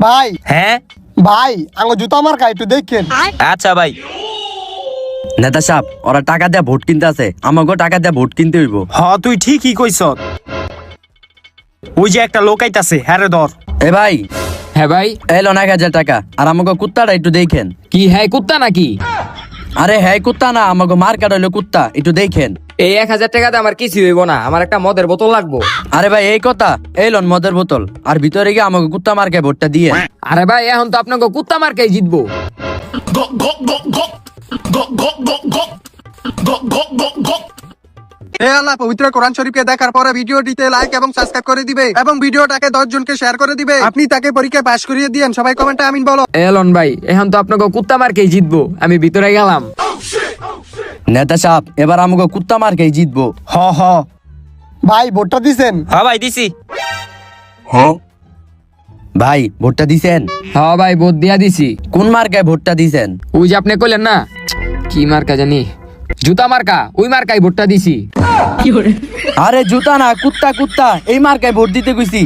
ভাই হ্যাঁ ভাই আঙ্গ জুতা মার্কা একটু দেখেন। আচ্ছা ভাই। নেতা সাহেব ওরা টাকা দেয়া ভোট কিনতে আছে, আমাকেও টাকা দেয়া ভোট কিনতে হইব। হ তুই ঠিকই কইছ। ওই যে একটা লোক আইতাছে, হ্যাঁ রে ধর। এ ভাই হ্যাঁ ভাই, এলো 1,000 টাকা, আর আমাকে কুত্তাটা একটু দেখেন। কি হ্যাঁ কুত্তা নাকি? আরে হ্যাঁ কুত্তা না, আমাকে মার্কাট হইলো কুত্তা, একটু দেখেন। এই 1000 টাকাতে আমার কিছু হইব না, আমার একটা মদের বোতল লাগবো। আরে ভাই এই কথা, এই লন মদের বোতল, আর ভিতরে গিয়ে আমাকে কুত্তা মার্কায় ভোটটা দিয়ে। আরে ভাই এখন তো আপনাকে কুত্তা মার্কাই জিতবো। হে আল্লাহ, পবিত্র কোরআন শরীফকে দেখার পরে ভিডিওটিতে লাইক এবং সাবস্ক্রাইব করে দিবে এবং ভিডিওটাকে 10 জনকে শেয়ার করে দিবে। আপনি তাকে পরীক্ষায় পাশ করিয়ে দিয়েন। সবাই কমেন্টে আমিন বলো। এলন ভাই এখন তো আপনাকে কুত্তা মার্কাই জিতবো, আমি ভিতরে গেলাম। নেতা সাহেব এবার আমাকে কুত্তা মার্কাই জিতবো। হ হ ভাই ভোটটা দিছেন? হ্যাঁ ভাই দিছি। ভাই ভোটটা দিছেন? হ্যাঁ ভাই ভোট দিয়া দিছি। কোন মার্কায় ভোটটা দিছেন? ওই যে আপনি কইলেন না কি মার্কা জানি, জুতা মার্কা, ওই মার্কাই ভোটটা দিছি। আরে জুতা না, কুত্তা কুত্তা, এই মার্কায় ভোট দিতে কইছি।